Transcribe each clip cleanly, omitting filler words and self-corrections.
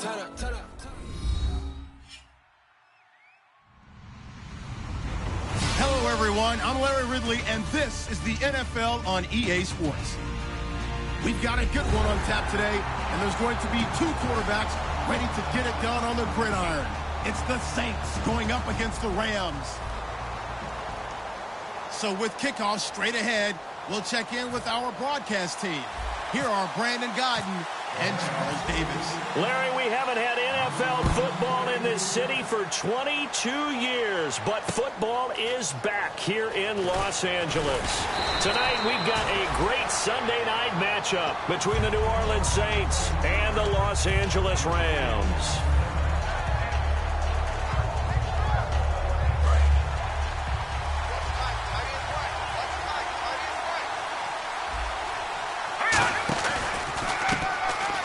Hello, everyone. I'm Larry Ridley, and this is the NFL on EA Sports. We've got a good one on tap today, and there's going to be two quarterbacks ready to get it done on the gridiron. It's the Saints going up against the Rams. So with kickoff straight ahead, we'll check in with our broadcast team. Here are Brandon Godden and Charles Davis. Larry, we haven't had NFL football in this city for 22 years, but football is back here in Los Angeles. Tonight, we've got a great Sunday night matchup between the New Orleans Saints and the Los Angeles Rams.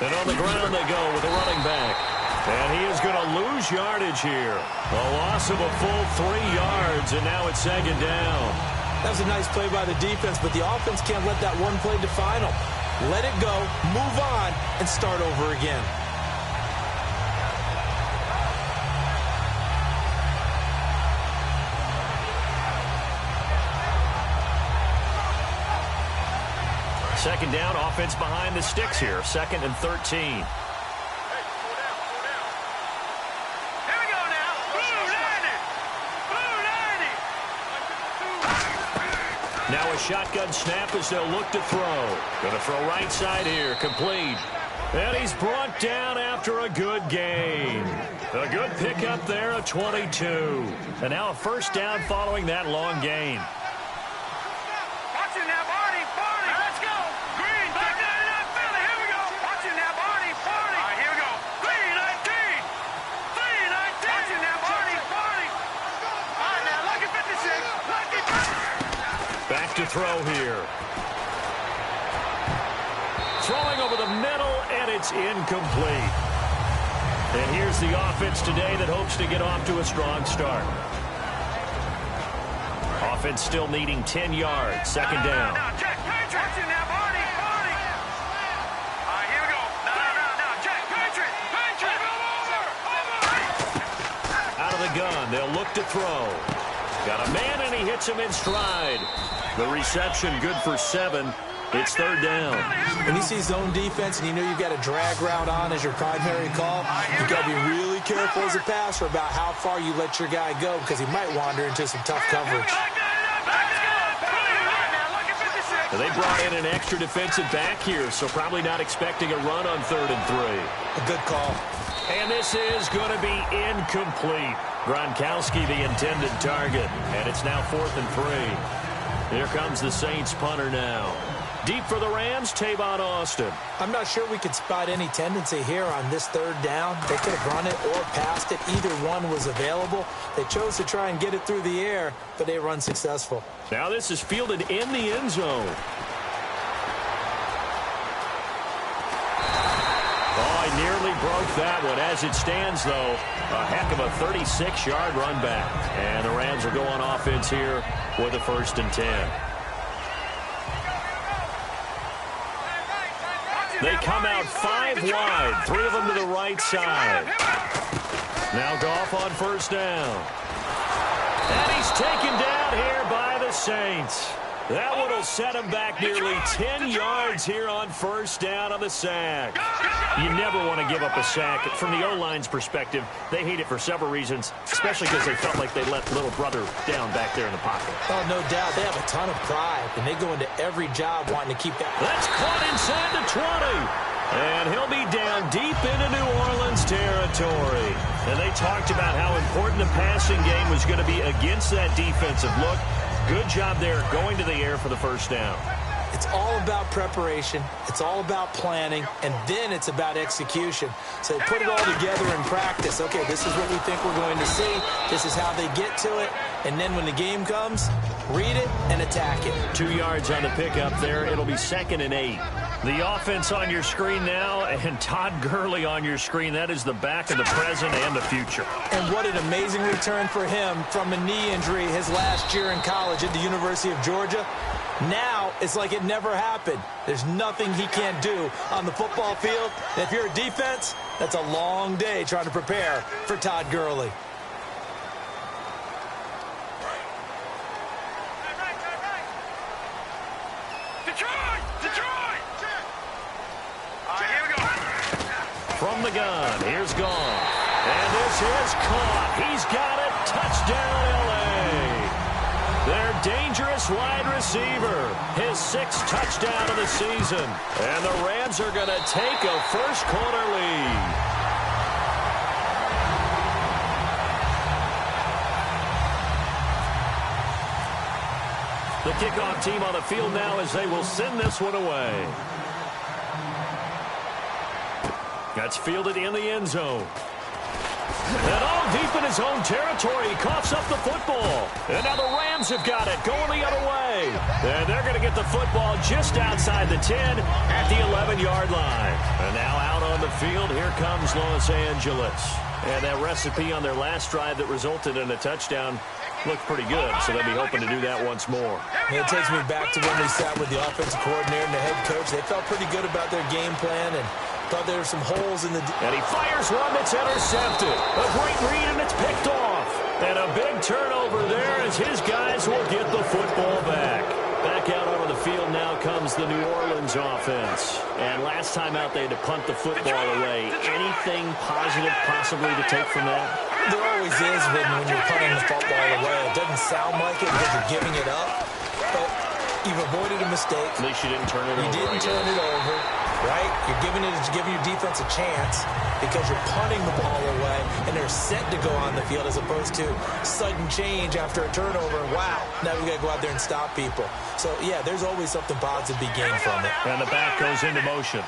And on the ground they go with a running back. And he is going to lose yardage here. A loss of a full 3 yards, and now it's second down. That was a nice play by the defense, but the offense can't let that one play define them. Let it go, move on, and start over again. Second down, offense behind the sticks here. 2nd and 13. Now a shotgun snap as they'll look to throw. Going to throw right side here, complete. And he's brought down after a good gain. A good pickup there, a 22. And now a first down following that long gain. Back to throw here. Throwing over the middle, and it's incomplete. And here's the offense today that hopes to get off to a strong start. Offense still needing 10 yards. Second down. Out of the gun, they'll look to throw. Got a man, and he hits him in stride. The reception good for 7. It's third down. When you see zone defense and you know you've got a drag route on as your primary call, you've got to be really careful as a passer about how far you let your guy go because he might wander into some tough coverage. They brought in an extra defensive back here, so probably not expecting a run on 3rd and 3. A good call. And this is going to be incomplete. Gronkowski the intended target, and it's now 4th and 3. Here comes the Saints punter now. Deep for the Rams, Tavon Austin. I'm not sure we could spot any tendency here on this third down. They could have run it or passed it. Either one was available. They chose to try and get it through the air, but they were unsuccessful. Now this is fielded in the end zone. Oh, he nearly broke that one. As it stands, though, a heck of a 36-yard run back. And the Rams will go on offense here with a 1st and 10. They come out 5 wide, 3 of them to the right side. Now Goff on first down. And he's taken down here by the Saints. That one will set him back nearly 10 yards here on first down on the sack. You never want to give up a sack. From the O-line's perspective, they hate it for several reasons, especially because they felt like they let little brother down back there in the pocket. Oh, no doubt. They have a ton of pride, and they go into every job wanting to keep that. That's caught inside the 20. And he'll be down deep into New Orleans territory. And they talked about how important the passing game was going to be against that defensive look. Good job there going to the air for the first down. It's all about preparation. It's all about planning. And then it's about execution. So they put it all together in practice. Okay, this is what we think we're going to see. This is how they get to it. And then when the game comes, read it and attack it. 2 yards on the pickup there. It'll be 2nd and 8. The offense on your screen now, and Todd Gurley on your screen. That is the back of the present and the future. And what an amazing return for him from a knee injury his last year in college at the University of Georgia. Now it's like it never happened. There's nothing he can't do on the football field. And if you're a defense, that's a long day trying to prepare for Todd Gurley. From the gun, here's Gone. And this is caught. He's got it. Touchdown, L.A. Their dangerous wide receiver. His 6th touchdown of the season. And the Rams are going to take a first-quarter lead. The kickoff team on the field now as they will send this one away. That's fielded in the end zone. And all deep in his own territory, he coughs up the football. And now the Rams have got it, going the other way. And they're going to get the football just outside the 10 at the 11-yard line. And now out on the field, here comes Los Angeles. And that recipe on their last drive that resulted in a touchdown looked pretty good, so they'll be hoping to do that once more. And it takes me back to when we sat with the offensive coordinator and the head coach. They felt pretty good about their game plan and thought there were some holes in the... And he fires one that's intercepted. A great read, and it's picked off. And a big turnover there as his guys will get the football back. Back out onto the field now comes the New Orleans offense. And last time out, they had to punt the football away. Anything positive possibly to take from that? There always is when you're punting the football away. It doesn't sound like it because you're giving it up, but you've avoided a mistake. At least you didn't turn it over. You didn't turn it over, right? You're giving your defense a chance because you're punting the ball away, and they're set to go on the field as opposed to sudden change after a turnover. Wow, now we got to go out there and stop people. So, yeah, there's always something positive to be gained from it. And the back goes into motion.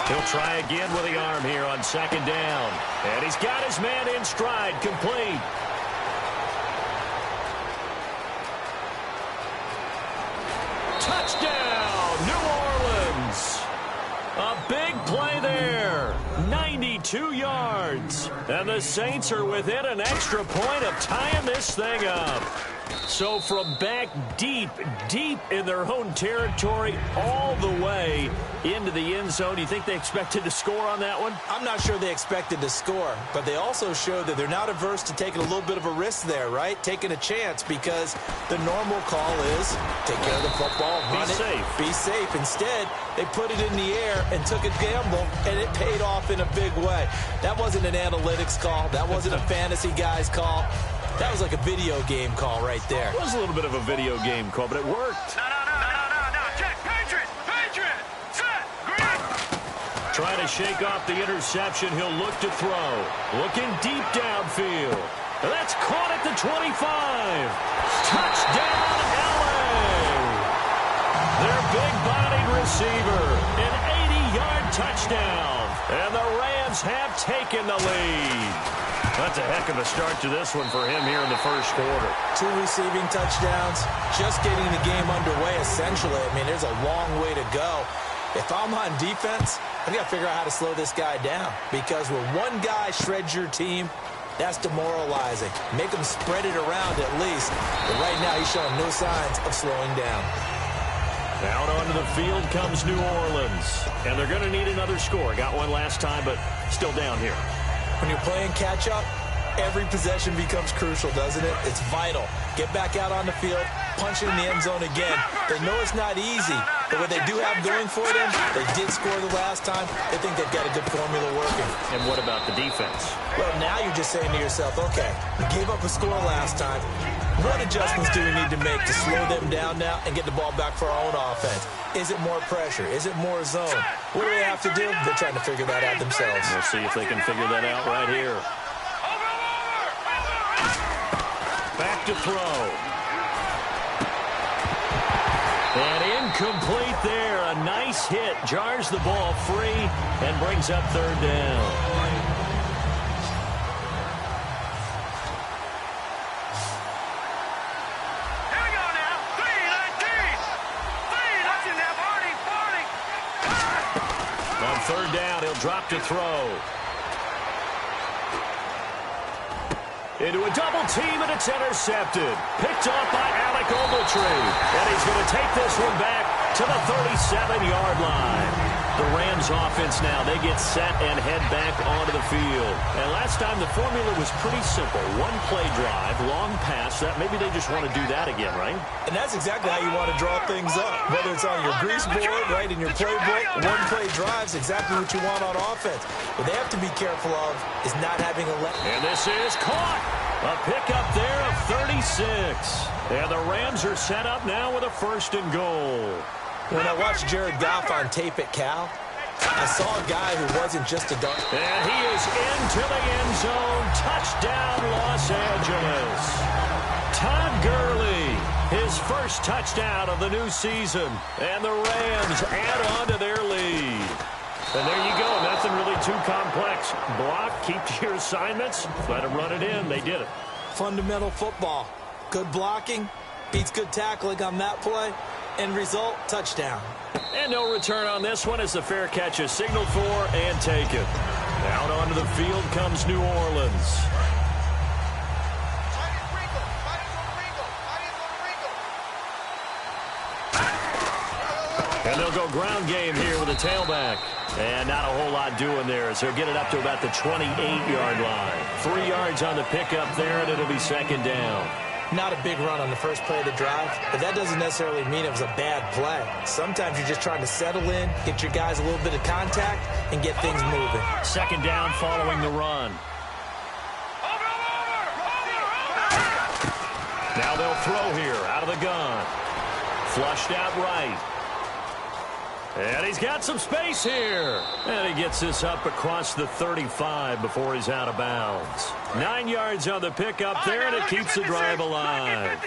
He'll try again with the arm here on 2nd down. And he's got his man in stride, complete. Touchdown, New Orleans. A big play there. 92 yards. And the Saints are within an extra point of tying this thing up. So from back deep in their own territory all the way into the end zone, do you think they expected to score on that one? I'm not sure they expected to score, but they also showed that they're not averse to taking a little bit of a risk there, right? Taking a chance because the normal call is take care of the football, run it, be safe. Instead, they put it in the air and took a gamble, and it paid off in a big way. That wasn't an analytics call. That wasn't a fantasy guy's call. That was like a video game call right there. It was a little bit of a video game call, but it worked. No. Check. Patriot. Set. Green. Trying to shake off the interception. He'll look to throw. Looking deep downfield. That's caught at the 25. Touchdown, L.A. Their big-bodied receiver. An 80-yard touchdown. And the Rams have taken the lead. That's a heck of a start to this one for him here in the first quarter. 2 receiving touchdowns, just getting the game underway, essentially. I mean, there's a long way to go. If I'm on defense, I've got to figure out how to slow this guy down. Because when one guy shreds your team, that's demoralizing. Make him spread it around at least. But right now, he's showing no signs of slowing down. Out onto the field comes New Orleans. And they're going to need another score. Got one last time, but still down here. When you're playing catch-up, every possession becomes crucial, doesn't it? It's vital. Get back out on the field, punch it in the end zone again. They know it's not easy, but what they do have going for them, they did score the last time. They think they've got a good formula working. And what about the defense? Well, now you're just saying to yourself, okay, we gave up a score last time. What adjustments do we need to make to slow them down now and get the ball back for our own offense? Is it more pressure? Is it more zone? What do they have to do? They're trying to figure that out themselves. We'll see if they can figure that out right here. Back to throw. And incomplete there. A nice hit. Jars the ball free and brings up 3rd down. On 3rd down, he'll drop to throw. Into a double team, and it's intercepted. Picked off by Alec Ogletree. And he's going to take this one back to the 37-yard line. The Rams offense now, they get set and head back onto the field. And last time the formula was pretty simple. One play drive, long pass. That maybe they just want to do that again, right? And that's exactly how you want to draw things up. Whether it's on your grease board, right, in your playbook, one play drive's exactly what you want on offense. What they have to be careful of is not having a let. And this is caught. A pickup there of 36. And the Rams are set up now with a 1st and goal. When I watched Jared Goff on tape at Cal, I saw a guy who wasn't just a dart. And he is into the end zone. Touchdown, Los Angeles. Todd Gurley, his first touchdown of the new season. And the Rams add on to their lead. And there you go. Nothing really too complex. Block, keep to your assignments, let them run it in. They did it. Fundamental football. Good blocking beats good tackling on that play. End result, touchdown. And no return on this one as the fair catch is signaled for and taken. Out onto the field comes New Orleans. And they'll go ground game here with a tailback. And not a whole lot doing there as he'll get it up to about the 28-yard line. 3 yards on the pickup there, and it'll be 2nd down. Not a big run on the first play of the drive, but that doesn't necessarily mean it was a bad play. Sometimes you're just trying to settle in, get your guys a little bit of contact, and get things moving. 2nd down following the run. Now they'll throw here out of the gun. Flushed out right. And he's got some space here. And he gets this up across the 35 before he's out of bounds. 9 yards on the pickup there, and it keeps the drive alive.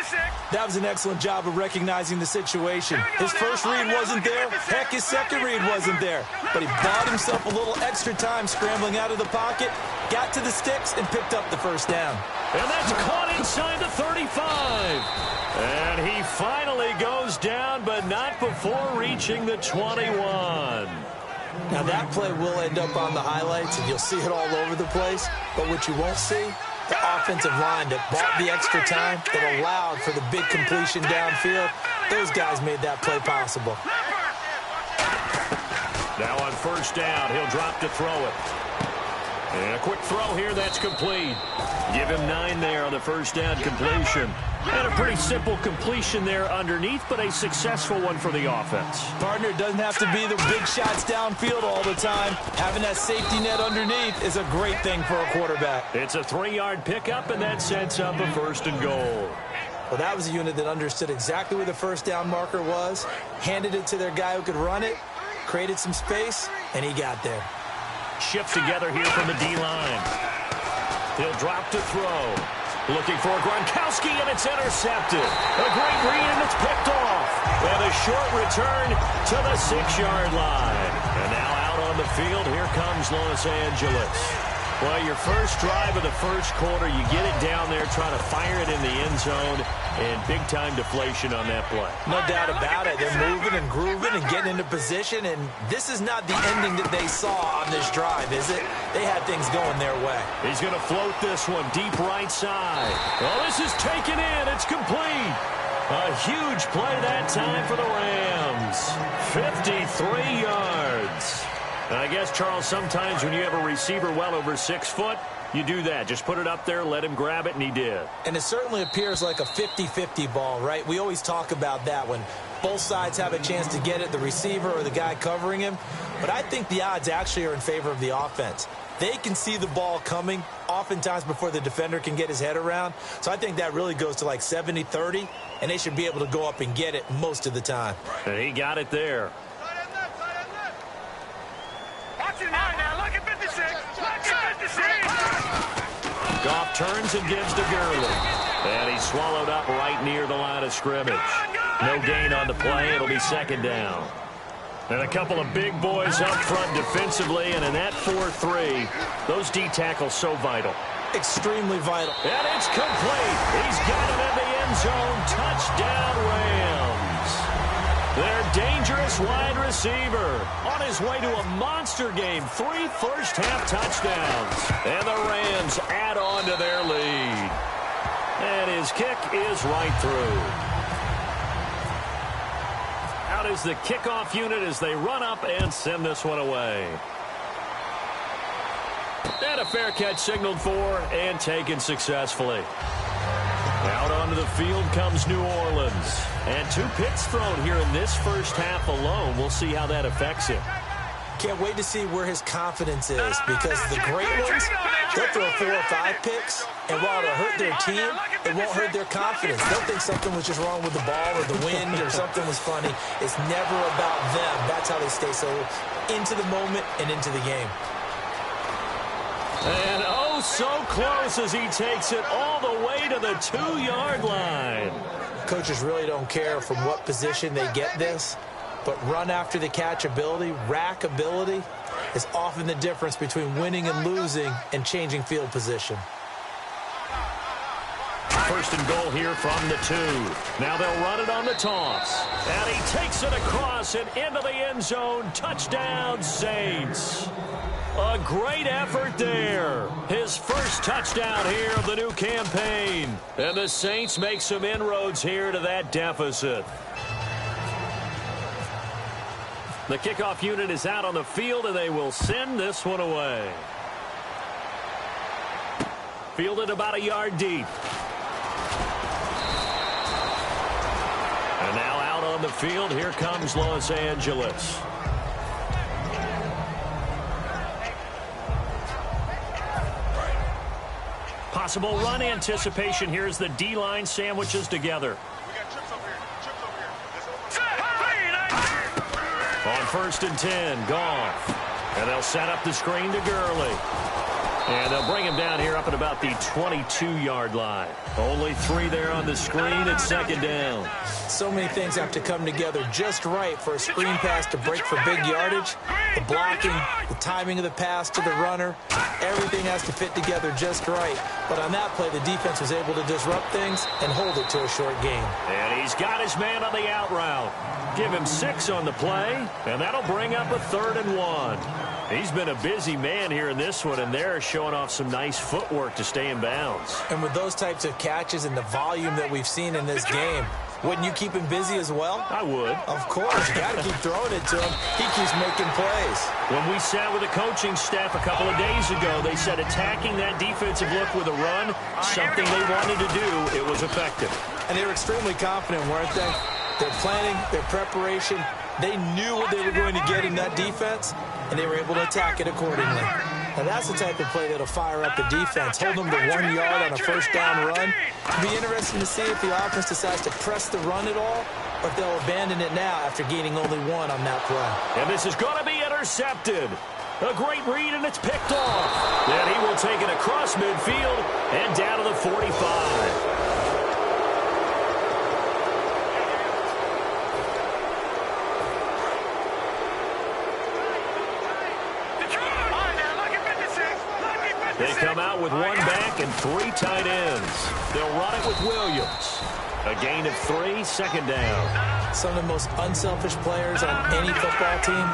That was an excellent job of recognizing the situation. His first read wasn't there. Heck, his second read wasn't there. But he bought himself a little extra time scrambling out of the pocket, got to the sticks, and picked up the 1st down. And that's caught inside the 35. And he finally goes down, but not before reaching the 21. Now, that play will end up on the highlights, and you'll see it all over the place. But what you won't see, the offensive line that bought the extra time, that allowed for the big completion downfield, those guys made that play possible. Now on 1st down, he'll drop to throw it. And a quick throw here, that's complete. Give him 9 there on the 1st down completion. And a pretty simple completion there underneath, but a successful one for the offense. Partner, it doesn't have to be the big shots downfield all the time. Having that safety net underneath is a great thing for a quarterback. It's a 3-yard pickup, and that sets up a 1st and goal. Well, that was a unit that understood exactly where the 1st down marker was, handed it to their guy who could run it, created some space, and he got there. Shift together here from the D-line. He'll drop to throw. Looking for Gronkowski, and it's intercepted. A great read, and it's picked off. And a short return to the 6-yard line. And now out on the field, here comes Los Angeles. Well, your first drive of the first quarter, you get it down there, trying to fire it in the end zone, and big-time deflation on that play. No doubt about it. They're moving and grooving and getting into position, and this is not the ending that they saw on this drive, is it? They had things going their way. He's going to float this one deep right side. Well, this is taken in. It's complete. A huge play that time for the Rams. 53 yards. And I guess, Charles, sometimes when you have a receiver well over 6 foot, you do that. Just put it up there, let him grab it, and he did. And it certainly appears like a 50-50 ball, right? We always talk about that when both sides have a chance to get it, the receiver or the guy covering him. But I think the odds actually are in favor of the offense. They can see the ball coming oftentimes before the defender can get his head around. So I think that really goes to like 70-30, and they should be able to go up and get it most of the time. And he got it there. Goff turns and gives to Gurley. And he's swallowed up right near the line of scrimmage. No gain on the play. It'll be 2nd down. And a couple of big boys up front defensively. And in that 4-3, those D tackles so vital. Extremely vital. And it's complete. He's got it in the end zone. Touchdown, Rams. They're dangerous dangerous wide receiver. On his way to a monster game. 3 first-half touchdowns. And the Rams add on to their lead. And his kick is right through. Out is the kickoff unit as they run up and send this one away. And a fair catch signaled for and taken successfully. Out onto the field comes New Orleans. And 2 picks thrown here in this first half alone. We'll see how that affects him. Can't wait to see where his confidence is, because the great ones, they'll throw 4 or 5 picks, and while it'll hurt their team, it won't hurt their confidence. They'll think something was just wrong with the ball or the wind or something was funny. It's never about them. That's how they stay so into the moment and into the game. And oh, so close as he takes it all the way to the 2-yard line. Coaches really don't care from what position they get this, but run after the catch ability, rack ability, is often the difference between winning and losing and changing field position. First and goal here from the 2. Now they'll run it on the toss. And he takes it across and into the end zone. Touchdown, Saints. A great effort there. His first touchdown here of the new campaign. And the Saints make some inroads here to that deficit. The kickoff unit is out on the field, and they will send this one away. Fielded about a yard deep. And now out on the field, here comes Los Angeles. Possible run anticipation. Here's the D-line sandwiches together. On 1st and 10, Goff. And they'll set up the screen to Gurley. And they'll bring him down here up at about the 22-yard line. Only 3 there on the screen. It's 2nd down. So many things have to come together just right for a screen pass to break for big yardage. The blocking, the timing of the pass to the runner, everything has to fit together just right. But on that play, the defense was able to disrupt things and hold it to a short gain. And he's got his man on the out route. Give him 6 on the play, and that'll bring up a 3rd and 1. He's been a busy man here in this one, and they're showing off some nice footwork to stay in bounds. And with those types of catches and the volume that we've seen in this game, wouldn't you keep him busy as well? I would. Of course. You got to keep throwing it to him. He keeps making plays. When we sat with the coaching staff a couple of days ago, they said attacking that defensive look with a run, something they wanted to do, it was effective. And they were extremely confident, weren't they? Their planning, their preparation, they knew what they were going to get in that defense, and they were able to attack it accordingly. Now, that's the type of play that'll fire up the defense. Hold them to 1 yard on a 1st down run. It'll be interesting to see if the offense decides to press the run at all, or if they'll abandon it now after gaining only 1 on that play. And this is going to be intercepted. A great read, and it's picked off. And he will take it across midfield and down to the 45. They come out with 1 back and 3 tight ends. They'll run it with Williams. A gain of 3, 2nd down. Some of the most unselfish players on any football team,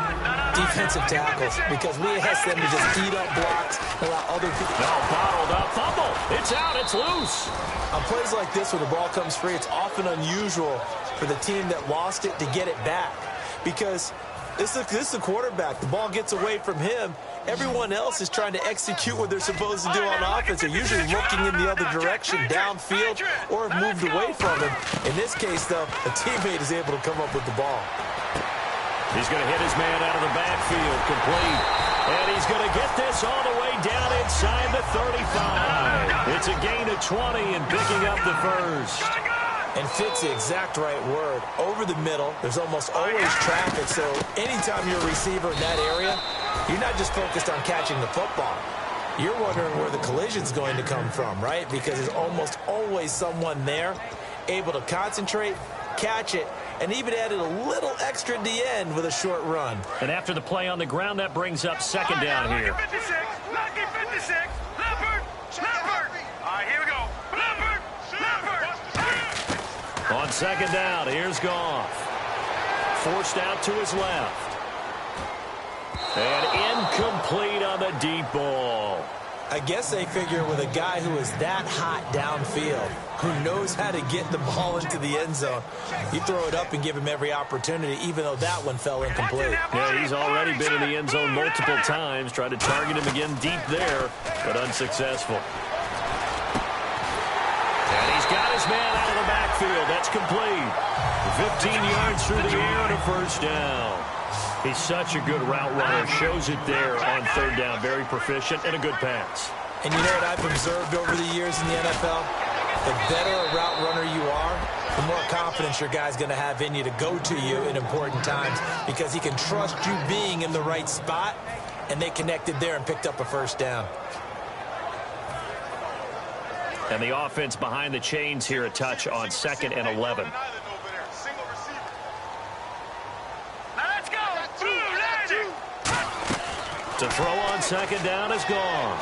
defensive tackles, because we ask them to just eat up blocks and allow other people. No, bottled up, fumble. It's out, it's loose. On plays like this where the ball comes free, it's often unusual for the team that lost it to get it back, because this is the quarterback. The ball gets away from him. Everyone else is trying to execute what they're supposed to do on offense. They're usually looking in the other direction, downfield, or have moved away from him. In this case, though, a teammate is able to come up with the ball. He's going to hit his man out of the backfield, complete. And he's going to get this all the way down inside the 35. It's a gain of 20 and picking up the first. And fits the exact right word. Over the middle, there's almost always traffic, so anytime you're a receiver in that area, you're not just focused on catching the football. You're wondering where the collision's going to come from, right? Because there's almost always someone there able to concentrate, catch it, and even added a little extra at the end with a short run. And after the play on the ground, that brings up 2nd down here. Lucky 56, lucky 56, Leopard, Leopard. All right, here we go. Leopard, Leopard. On 2nd down, here's Goff. forced out to his left. And incomplete on the deep ball. I guess they figure with a guy who is that hot downfield, who knows how to get the ball into the end zone, you throw it up and give him every opportunity, even though that one fell incomplete. Yeah, he's already been in the end zone multiple times. Tried to target him again deep there, but unsuccessful. And he's got his man out of the backfield. That's complete. 15 yards through the air and a first down. He's such a good route runner. Shows it there on third down. Very proficient and a good pass. And you know what I've observed over the years in the NFL? The better a route runner you are, the more confidence your guy's going to have in you to go to you in important times because he can trust you being in the right spot, and they connected there and picked up a first down. And the offense behind the chains here, a touch on 2nd and 11. To throw on 2nd down is gone.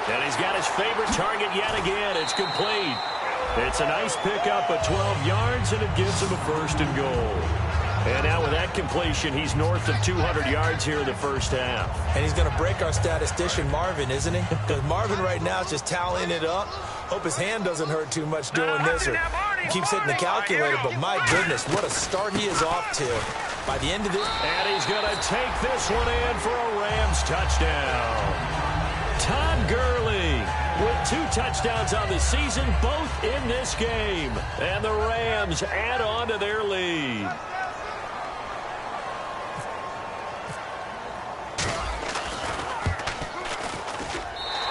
And he's got his favorite target yet again. It's complete. It's a nice pickup of 12 yards, and it gives him a 1st and goal. And now with that completion, he's north of 200 yards here in the first half. And he's going to break our statistician, Marvin, isn't he? Because Marvin right now is just tallying it up. Hope his hand doesn't hurt too much doing this or keeps hitting the calculator. But my goodness, what a start he is off to. By the end of this. And he's going to take this one in for a Rams touchdown. Todd Gurley with 2 touchdowns on the season, both in this game. And the Rams add on to their lead.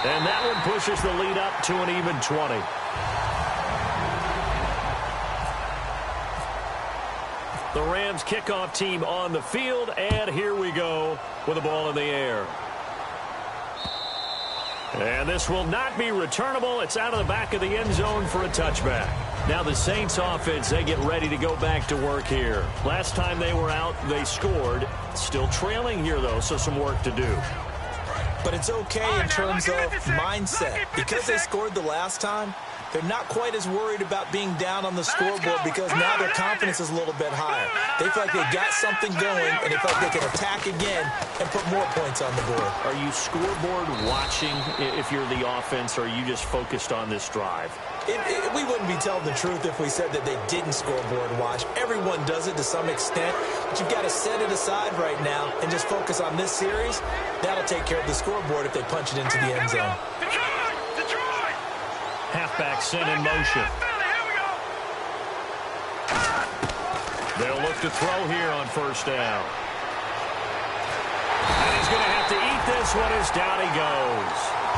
And that one pushes the lead up to an even 20. The Rams kickoff team on the field, and here we go with the ball in the air. And this will not be returnable. It's out of the back of the end zone for a touchback. Now the Saints offense, they get ready to go back to work here. Last time they were out, they scored. Still trailing here, though, so some work to do. But it's okay in terms of mindset. Because they scored the last time, they're not quite as worried about being down on the scoreboard because now their confidence is a little bit higher. They feel like they got something going, and they feel like they can attack again and put more points on the board. Are you scoreboard watching if you're the offense, or are you just focused on this drive? We wouldn't be telling the truth if we said that they didn't scoreboard watch. Everyone does it to some extent, but you've got to set it aside right now and just focus on this series. That'll take care of the scoreboard if they punch it into the end zone. Halfback sent in motion. They'll look to throw here on first down. And he's going to have to eat this one as down he goes.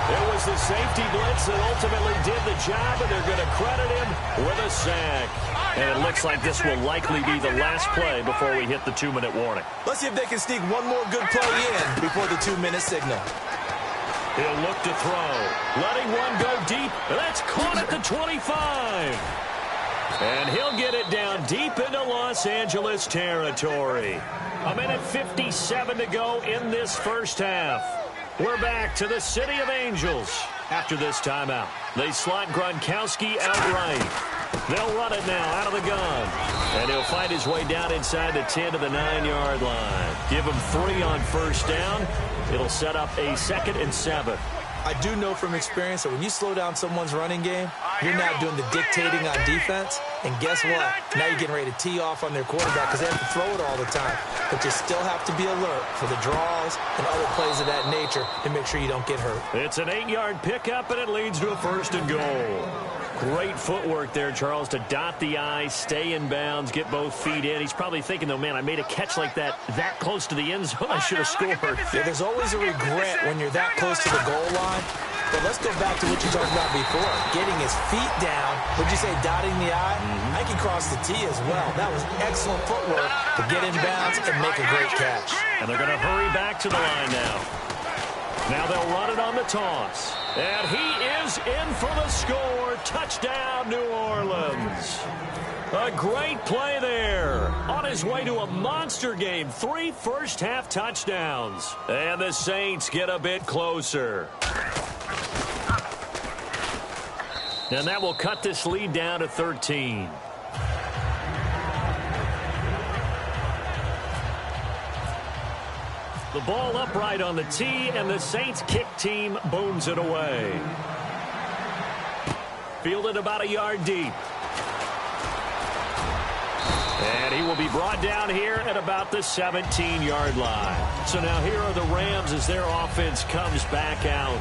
It was the safety blitz that ultimately did the job, and they're going to credit him with a sack. And it looks like this will likely be the last play before we hit the 2-minute warning. Let's see if they can sneak one more good play in before the 2-minute signal. He'll look to throw. Letting one go deep. That's caught at the 25. And he'll get it down deep into Los Angeles territory. 1:57 to go in this first half. We're back to the City of Angels after this timeout. They slot Gronkowski outright. They'll run it now out of the gun. And he'll find his way down inside the 10 to the 9-yard line. Give him 3 on first down. It'll set up a 2nd and 7. I do know from experience that when you slow down someone's running game, you're now doing the dictating on defense. And guess what? Now you're getting ready to tee off on their quarterback because they have to throw it all the time. But you still have to be alert for the draws and other plays of that nature to make sure you don't get hurt. It's an 8-yard pickup, and it leads to a 1st and goal. Great footwork there, Charles, to dot the I, stay in bounds, get both feet in. He's probably thinking, though, man, I made a catch like that close to the end zone. I should have scored. Yeah, there's always a regret when you're that close to the goal line. But let's go back to what you talked about before. Getting his feet down. Would you say dotting the I? I can cross the T as well. That was excellent footwork to get in bounds and make a great catch. And they're going to hurry back to the line now. Now they'll run it on the toss. And he is in for the score. Touchdown, New Orleans. A great play there. On his way to a monster game. 3 first-half touchdowns. And the Saints get a bit closer. And that will cut this lead down to 13. The ball upright on the tee, and the Saints kick team booms it away. Fielded about a yard deep. And he will be brought down here at about the 17-yard line. So now here are the Rams as their offense comes back out.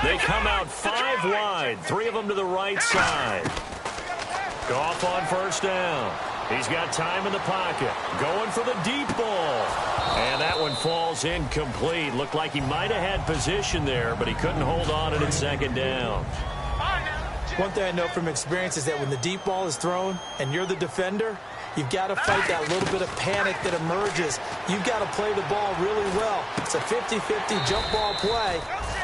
They come out 5 wide, 3 of them to the right side. Goff on first down. He's got time in the pocket. Going for the deep ball. And that one falls incomplete. Looked like he might have had position there, but he couldn't hold on at second down. One thing I know from experience is that when the deep ball is thrown and you're the defender, you've got to fight that little bit of panic that emerges. You've got to play the ball really well. It's a 50-50 jump ball play.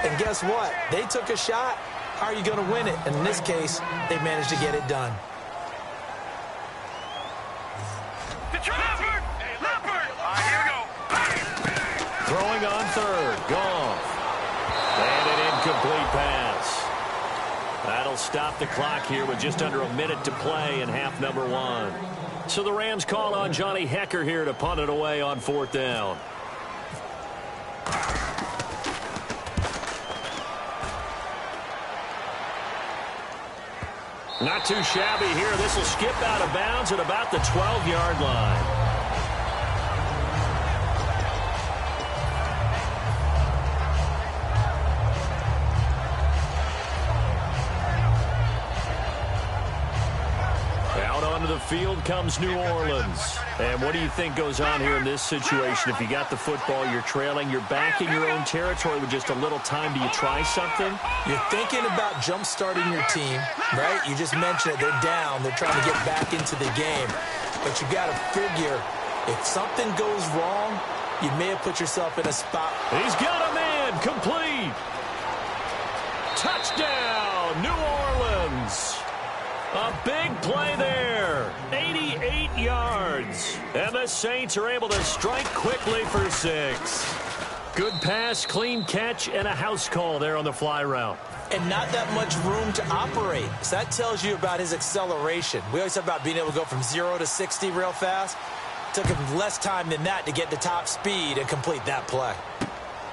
And guess what? They took a shot. How are you going to win it? And in this case, they managed to get it done. Here we go. Throwing on third. Goff. And an incomplete pass. That'll stop the clock here with just under a minute to play in half number 1. So the Rams call on Johnny Hecker here to punt it away on 4th down. Not too shabby here. This will skip out of bounds at about the 12-yard line. Out onto the field comes New Orleans. And what do you think goes on here in this situation? If you got the football, you're trailing, you're back in your own territory with just a little time. Do you try something? You're thinking about jump-starting your team, right? You just mentioned it. They're down. They're trying to get back into the game. But you got to figure, if something goes wrong, you may have put yourself in a spot. He's got a man. Complete. Touchdown, New Orleans. A big play there. 88 yards. And the Saints are able to strike quickly for 6. Good pass, clean catch, and a house call there on the fly route. And not that much room to operate. So that tells you about his acceleration. We always talk about being able to go from 0 to 60 real fast. It took him less time than that to get to top speed and complete that play.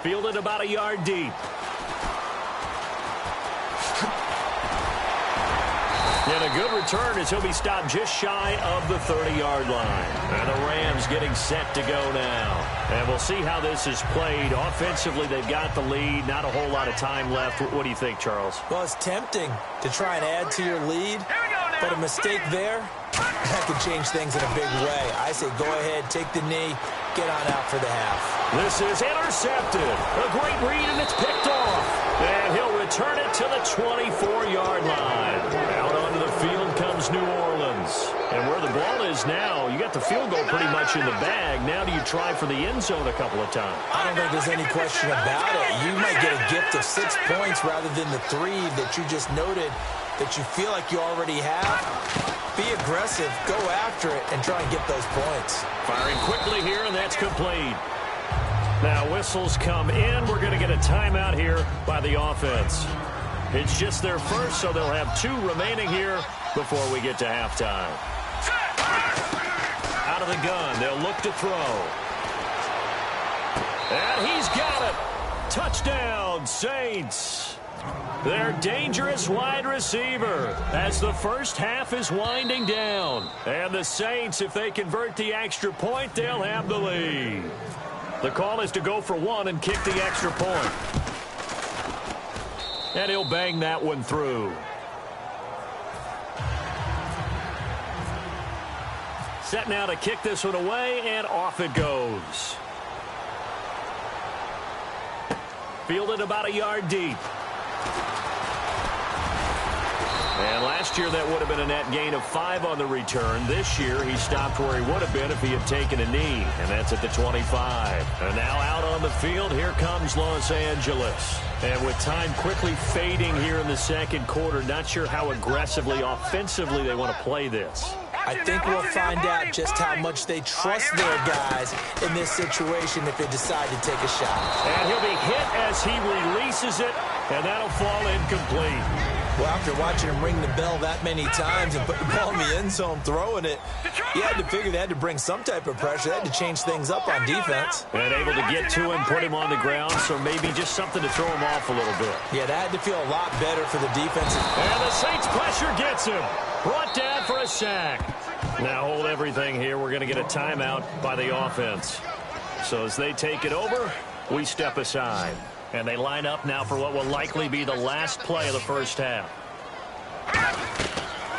Fielded about a yard deep. And a good return as he'll be stopped just shy of the 30-yard line. And the Rams getting set to go now. And we'll see how this is played. Offensively, they've got the lead. Not a whole lot of time left. What do you think, Charles? Well, it's tempting to try and add to your lead. But a mistake there, that could change things in a big way. I say go ahead, take the knee, get on out for the half. This is intercepted. A great read, and it's picked off. And he'll return it to the 24-yard line. Out onto the field comes New Orleans. And where the ball is now, you got the field goal pretty much in the bag. Now do you try for the end zone a couple of times? I don't think there's any question about it. You might get a gift of 6 points rather than the 3 that you just noted that you feel like you already have. Be aggressive, go after it, and try and get those points. Firing quickly here, and that's complete. Now whistles come in. We're going to get a timeout here by the offense. It's just their first, so they'll have 2 remaining here before we get to halftime. Out of the gun, they'll look to throw. And he's got it. Touchdown, Saints. Their dangerous wide receiver as the first half is winding down. And the Saints, if they convert the extra point, they'll have the lead. The call is to go for 1 and kick the extra point. And he'll bang that one through. Set now to kick this one away, and off it goes. Fielded about a yard deep. And last year, that would have been a net gain of 5 on the return. This year, he stopped where he would have been if he had taken a knee, and that's at the 25. And now out on the field, here comes Los Angeles. And with time quickly fading here in the second quarter, not sure how aggressively, offensively they want to play this. I think we'll find out just how much they trust their guys in this situation if they decide to take a shot. And he'll be hit as he releases it, and that'll fall incomplete. Well, after watching him ring the bell that many times and put the ball in the end zone, throwing it, you had to figure they had to bring some type of pressure. They had to change things up on defense. And able to get to him, put him on the ground, so maybe just something to throw him off a little bit. Yeah, that had to feel a lot better for the defense. And the Saints pressure gets him. Brought down for a sack. Now hold everything here. We're going to get a timeout by the offense. So as they take it over, we step aside. And they line up now for what will likely be the last play of the first half.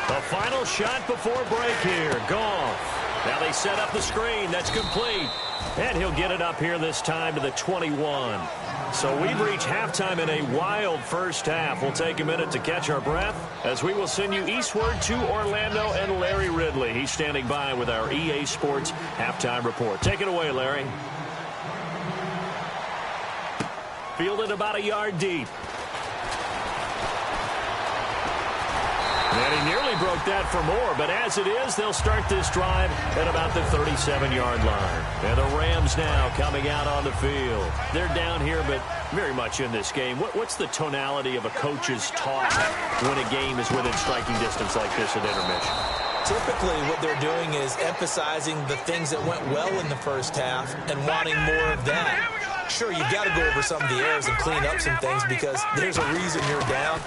The final shot before break here. Goff. Now they set up the screen. That's complete. And he'll get it up here this time to the 21. So we've reached halftime in a wild first half. We'll take a minute to catch our breath as we will send you eastward to Orlando and Larry Ridley. He's standing by with our EA Sports halftime report. Take it away, Larry. Fielded about a yard deep. And he nearly broke that for more, but as it is, they'll start this drive at about the 37-yard line. And the Rams now coming out on the field. They're down here, but very much in this game. What's the tonality of a coach's talk when a game is within striking distance like this at intermission? Typically, what they're doing is emphasizing the things that went well in the first half and wanting more of that. Sure, you've got to go over some of the errors and clean up some things because there's a reason you're down.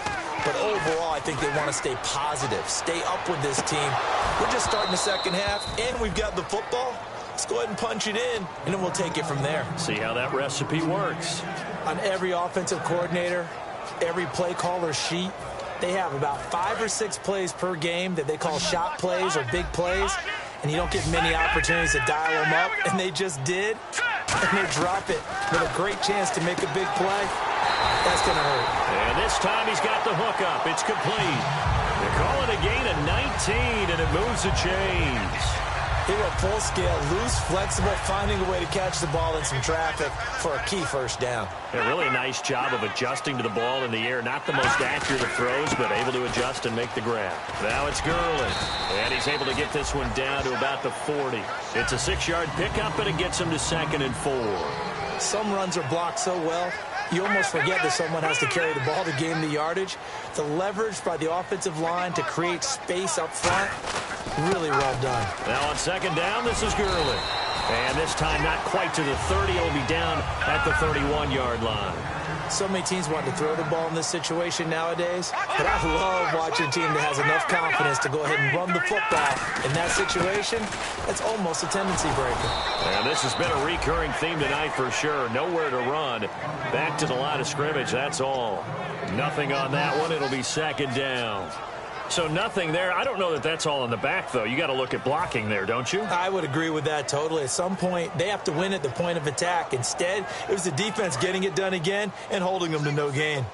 But overall, I think they want to stay positive, stay up with this team. We're just starting the second half, and we've got the football. Let's go ahead and punch it in, and then we'll take it from there. See how that recipe works. On every offensive coordinator, every play caller sheet, they have about 5 or 6 plays per game that they call shot plays or big plays, and you don't get many opportunities to dial them up, and they just did, and they drop it with a great chance to make a big play. That's going to hurt. And this time he's got the hook up. It's complete. They're calling a gain of 19, and it moves the chains. They were full scale, loose, flexible, finding a way to catch the ball in some traffic for a key first down. A really nice job of adjusting to the ball in the air. Not the most accurate of throws, but able to adjust and make the grab. Now it's Gurley. And he's able to get this one down to about the 40. It's a 6-yard pickup, and it gets him to 2nd and 4. Some runs are blocked so well, you almost forget that someone has to carry the ball to gain the yardage. The leverage by the offensive line to create space up front, really well done. Now on 2nd down, this is Gurley. And this time not quite to the 30. It'll be down at the 31-yard line. So many teams want to throw the ball in this situation nowadays, but I love watching a team that has enough confidence to go ahead and run the football. In that situation, that's almost a tendency breaker. And this has been a recurring theme tonight for sure. Nowhere to run. Back to the line of scrimmage, that's all. Nothing on that one. It'll be 2nd down. So nothing there. I don't know that that's all in the back, though. You got to look at blocking there, don't you? I would agree with that totally. At some point, they have to win at the point of attack. Instead, it was the defense getting it done again and holding them to no gain.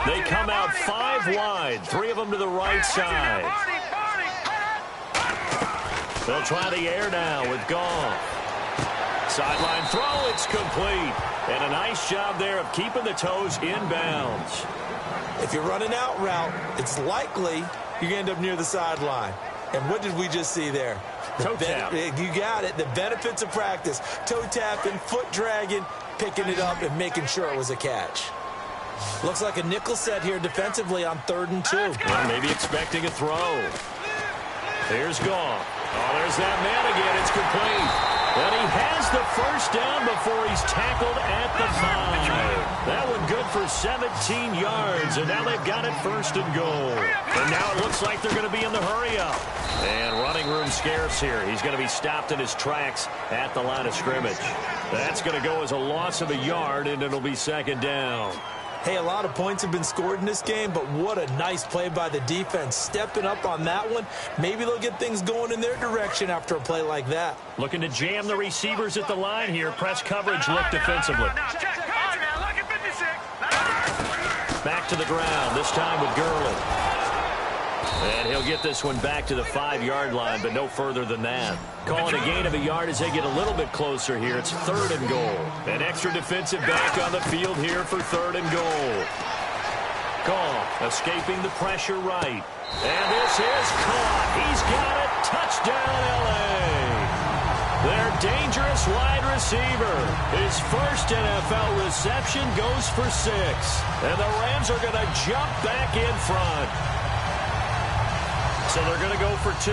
They come out 5 wide, 3 of them to the right side. They'll try the air now with Goff. Sideline throw, it's complete. And a nice job there of keeping the toes inbounds. If you're running out route, it's likely you're going to end up near the sideline. And what did we just see there? Toe tap. You got it. The benefits of practice. Toe tapping, foot dragging, picking it up, and making sure it was a catch. Looks like a nickel set here defensively on 3rd and 2. Well, maybe expecting a throw. Here's Goff. Oh, there's that man again. It's complete. And he has the first down before he's tackled at the 5. That one good for 17 yards, and now they've got it 1st and goal. And now it looks like they're going to be in the hurry-up. And running room scarce here. He's going to be stopped in his tracks at the line of scrimmage. That's going to go as a loss of a yard, and it'll be 2nd down. Hey, a lot of points have been scored in this game, but what a nice play by the defense. Stepping up on that one. Maybe they'll get things going in their direction after a play like that. Looking to jam the receivers at the line here. Press coverage look defensively. Back to the ground, this time with Gurley. And he'll get this one back to the 5-yard line, but no further than that. Calling a gain of a yard as they get a little bit closer here. It's 3rd and goal. An extra defensive back on the field here for 3rd and goal. Goff escaping the pressure right. And this is caught. He's got it. Touchdown, L.A. Their dangerous wide receiver. His first NFL reception goes for 6. And the Rams are going to jump back in front. So they're going to go for 2.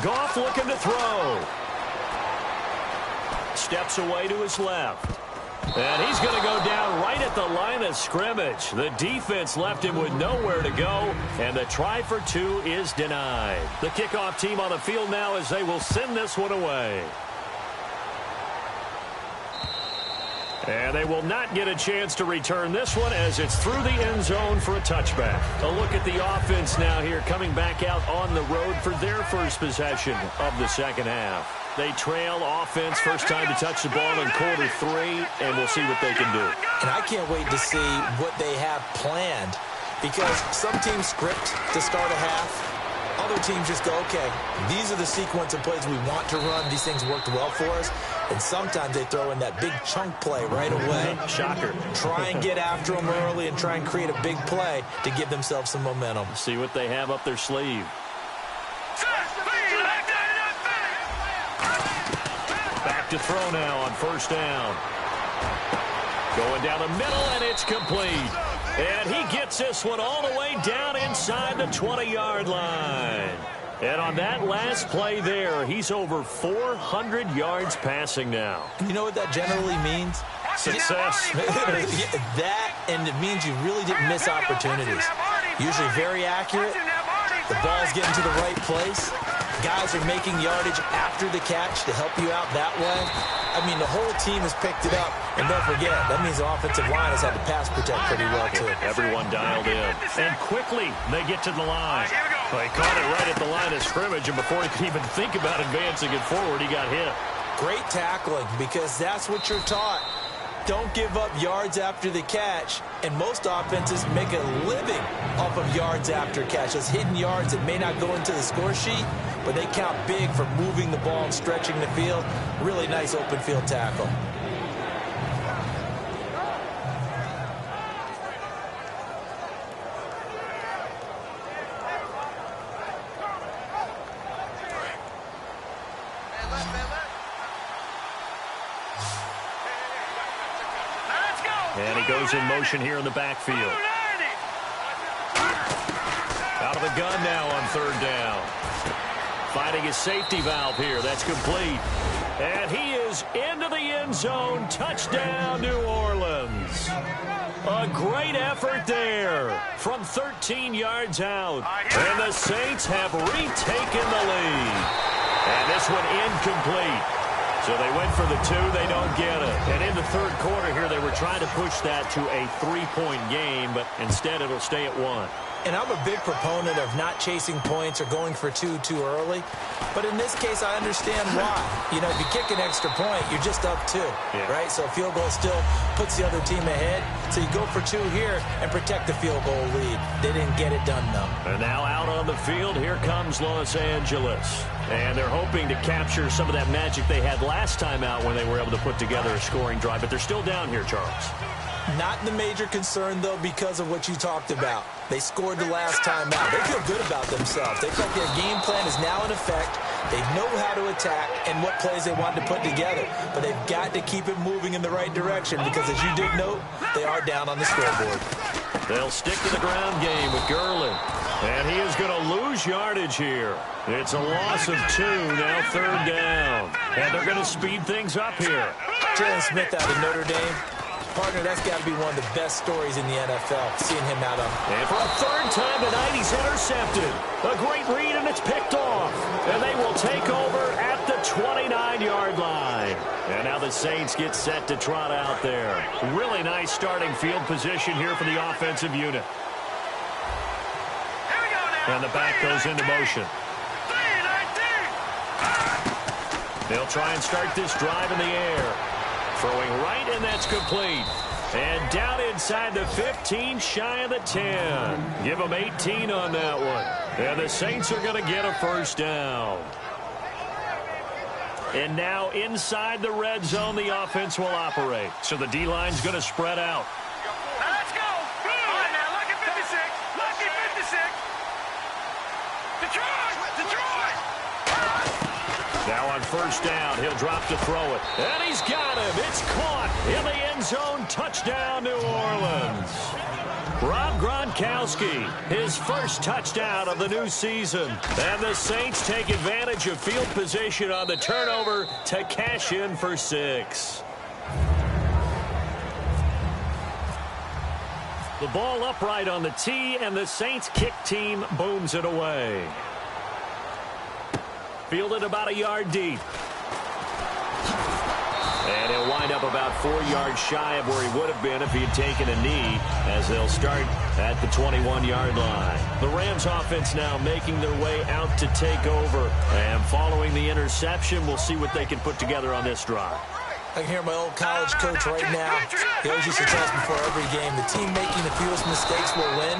Goff looking to throw. Steps away to his left. And he's going to go down right at the line of scrimmage. The defense left him with nowhere to go, and the try for 2 is denied. The kickoff team on the field now as they will send this one away. And they will not get a chance to return this one as it's through the end zone for a touchback. A look at the offense now here coming back out on the road for their first possession of the second half. They trail offense first time to touch the ball in quarter 3, and we'll see what they can do. And I can't wait to see what they have planned, because some teams script to start a half. Other teams just go, okay, these are the sequence of plays we want to run. These things worked well for us. And sometimes they throw in that big chunk play right away. Shocker. Try and get after them early and try and create a big play to give themselves some momentum. See what they have up their sleeve. Back to throw now on first down. Going down the middle, and it's complete. And he gets this one all the way down inside the 20-yard line. And on that last play there, he's over 400 yards passing now. You know what that generally means? Success. That, and it means you really didn't miss opportunities. Usually very accurate. The ball's getting to the right place. Guys are making yardage after the catch to help you out that way. I mean, the whole team has picked it up. And don't forget, that means the offensive line has had to pass protect pretty well, too. Everyone dialed in. And quickly, they get to the line. They caught it right at the line of scrimmage, and before he could even think about advancing it forward, he got hit. Great tackling, because that's what you're taught. Don't give up yards after the catch, and most offenses make a living off of yards after catch. Those hidden yards that may not go into the score sheet, but they count big for moving the ball and stretching the field. Really nice open field tackle. And he goes in motion here in the backfield. Out of the gun now on third down. Finding his safety valve here. That's complete. And he is into the end zone. Touchdown, New Orleans. A great effort there from 13 yards out. And the Saints have retaken the lead. And this one incomplete. So they went for the 2. They don't get it. And in the third quarter here, they were trying to push that to a 3-point game, but instead it'll stay at 1. And I'm a big proponent of not chasing points or going for 2 too early. But in this case, I understand why. You know, if you kick an extra point, you're just up 2, right? So a field goal still puts the other team ahead. So you go for 2 here and protect the field goal lead. They didn't get it done, though. And now out on the field, here comes Los Angeles. And they're hoping to capture some of that magic they had last time out when they were able to put together a scoring drive. But they're still down here, Charles. Not the major concern, though, because of what you talked about. They scored the last time out. They feel good about themselves. They feel like their game plan is now in effect. They know how to attack and what plays they want to put together. But they've got to keep it moving in the right direction because, as you did note, they are down on the scoreboard. They'll stick to the ground game with Gurley. And he is going to lose yardage here. It's a loss of 2, now third down. And they're going to speed things up here. Jalen Smith out of Notre Dame. Partner, that's got to be one of the best stories in the NFL, seeing him out on. And for a third time tonight, he's intercepted. A great read, and it's picked off. And they will take over at the 29-yard line. And now the Saints get set to trot out there. Really nice starting field position here for the offensive unit. And the back goes into motion. They'll try and start this drive in the air. Throwing right, and that's complete. And down inside the 15, shy of the 10. Give them 18 on that one. And the Saints are going to get a first down. And now inside the red zone, the offense will operate. So the D-line's going to spread out. Let's go. Now on first down, he'll drop to throw it. And he's got him. It's caught in the end zone. Touchdown, New Orleans. Rob Gronkowski, his first touchdown of the new season. And the Saints take advantage of field position on the turnover to cash in for 6. The ball upright on the tee, and the Saints kick team booms it away. Fielded about a yard deep. And he'll wind up about 4 yards shy of where he would have been if he had taken a knee, as they'll start at the 21-yard line. The Rams offense now making their way out to take over. And following the interception, we'll see what they can put together on this drive. I can hear my old college coach right now. He always used to tell us before every game, the team making the fewest mistakes will win.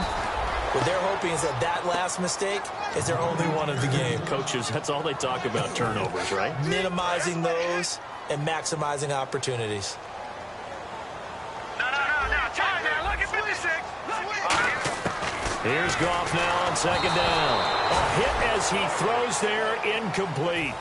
What they're hoping is that last mistake is their only one of the game. Coaches, that's all they talk about, turnovers, right? Minimizing those and maximizing opportunities. No. Time now. Look at 56. Here's Goff now on second down. A hit as he throws there, incomplete.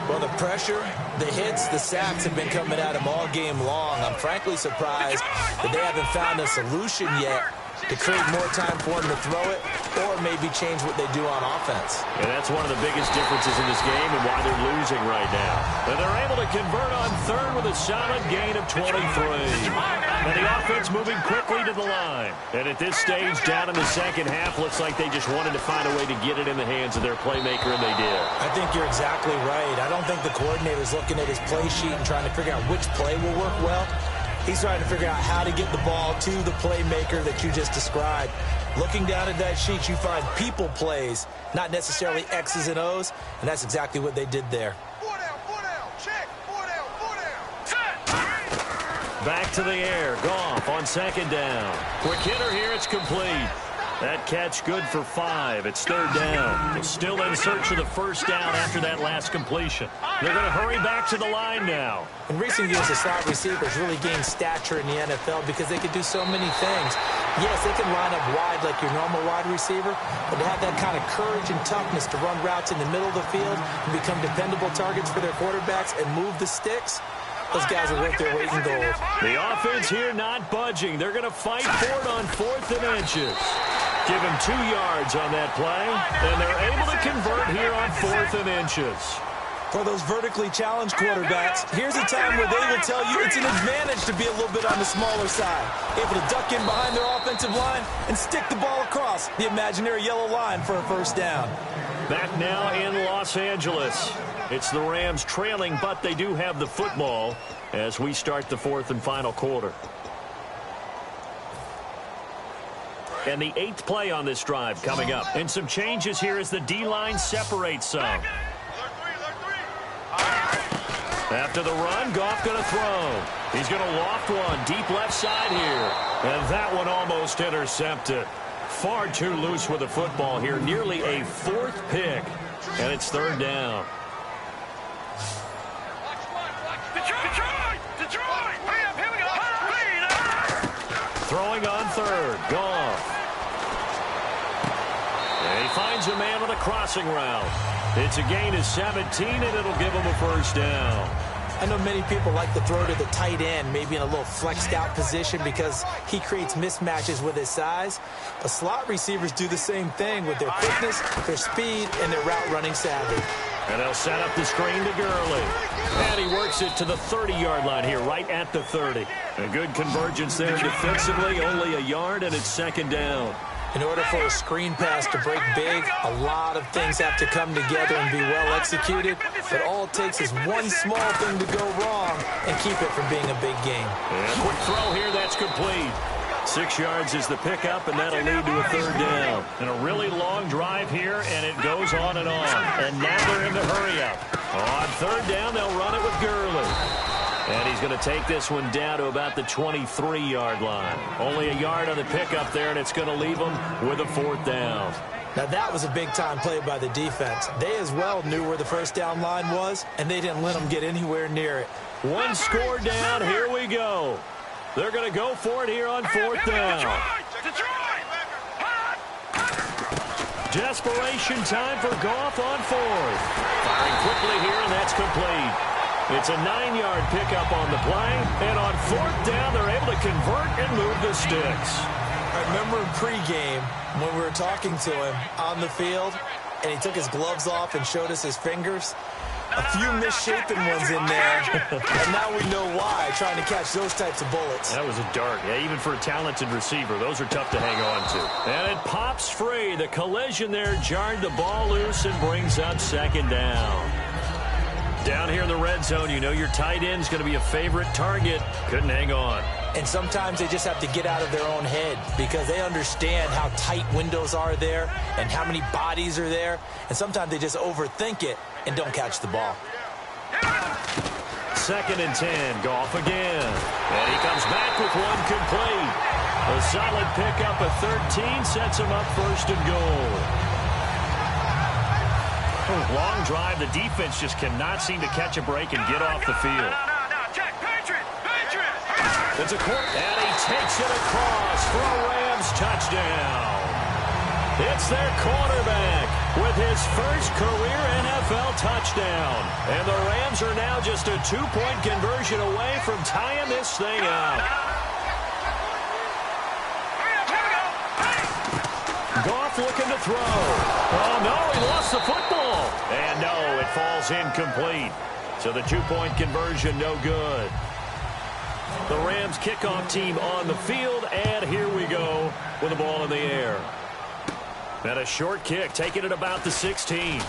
Well, the pressure, the hits, the sacks have been coming at him all game long. I'm frankly surprised that they haven't found a solution yet to create more time for him to throw it or maybe change what they do on offense. And that's one of the biggest differences in this game and why they're losing right now. And they're able to convert on third with a solid gain of 23. And the offense moving quickly to the line. And at this stage, down in the second half, looks like they just wanted to find a way to get it in the hands of their playmaker, and they did. I think you're exactly right. I don't think the coordinator's looking at his play sheet and trying to figure out which play will work well. He's trying to figure out how to get the ball to the playmaker that you just described. Looking down at that sheet, you find people plays, not necessarily X's and O's, and that's exactly what they did there. 4 down, check. 4 down. Set. Back to the air. Goff on second down. Quick hitter here. It's complete. That catch good for 5. It's third down. Still in search of the first down after that last completion. They're going to hurry back to the line now. In recent years, the slot receivers really gained stature in the NFL because they could do so many things. Yes, they can line up wide like your normal wide receiver, but to have that kind of courage and toughness to run routes in the middle of the field and become dependable targets for their quarterbacks and move the sticks, those guys are worth their weight in gold. The offense here not budging. They're going to fight for it on 4th and inches. Give him 2 yards on that play, and they're able to convert here on 4th and inches. For those vertically challenged quarterbacks, here's a time where they will tell you it's an advantage to be a little bit on the smaller side. Able to duck in behind their offensive line and stick the ball across the imaginary yellow line for a first down. Back now in Los Angeles. It's the Rams trailing, but they do have the football as we start the 4th and final quarter. And the 8th play on this drive coming up. And some changes here as the D-line separates some. After the run, Goff going to throw. He's going to loft one deep left side here. And that one almost intercepted. Far too loose with the football here. Nearly a 4th pick. And it's third down. Detroit! Here we go! Throwing on third. Goff. And he finds a man on a crossing route. It's a gain of 17, and it'll give him a first down. I know many people like to throw to the tight end, maybe in a little flexed out position because he creates mismatches with his size. But slot receivers do the same thing with their quickness, their speed, and their route running savvy. And they'll set up the screen to Gurley. And he works it to the 30-yard line here, right at the 30. A good convergence there defensively, only a yard, and it's second down. In order for a screen pass to break big, a lot of things have to come together and be well executed. But all it takes is one small thing to go wrong and keep it from being a big game. And quick throw here, that's complete. 6 yards is the pickup, and that'll lead to a third down. And a really long drive here, and it goes on and on. And now they're in the hurry-up. On third down, they'll run it with Gurley. And he's going to take this one down to about the 23-yard line. Only a yard on the pickup there, and it's going to leave him with a fourth down. Now, that was a big-time play by the defense. They as well knew where the first down line was, and they didn't let them get anywhere near it. One score down. Here we go. They're going to go for it here on fourth down. Desperation time for Goff on fourth. Firing quickly here, and that's complete. It's a 9-yard pickup on the play, and on fourth down, they're able to convert and move the sticks. I remember in pregame when we were talking to him on the field, and he took his gloves off and showed us his fingers. A few misshapen ones in there, and now we know why, trying to catch those types of bullets. That was a dart. Yeah, even for a talented receiver, those are tough to hang on to. And it pops free. The collision there jarred the ball loose and brings up second down. Down here in the red zone, you know your tight end's going to be a favorite target. Couldn't hang on. And sometimes they just have to get out of their own head because they understand how tight windows are there and how many bodies are there. And sometimes they just overthink it and don't catch the ball. 2nd and 10, Goff again. And he comes back with one complete. A solid pickup of 13 sets him up 1st and goal. Long drive. The defense just cannot seem to catch a break and get off the field. It's a court, and he takes it across for a Rams touchdown. It's their quarterback with his first career NFL touchdown. And the Rams are now just a 2-point conversion away from tying this thing up. Goff looking to throw. Oh, no, he lost the football. And no, it falls incomplete. So the 2-point conversion, no good. The Rams kickoff team on the field, and here we go with the ball in the air. And a short kick, taking it about the 16.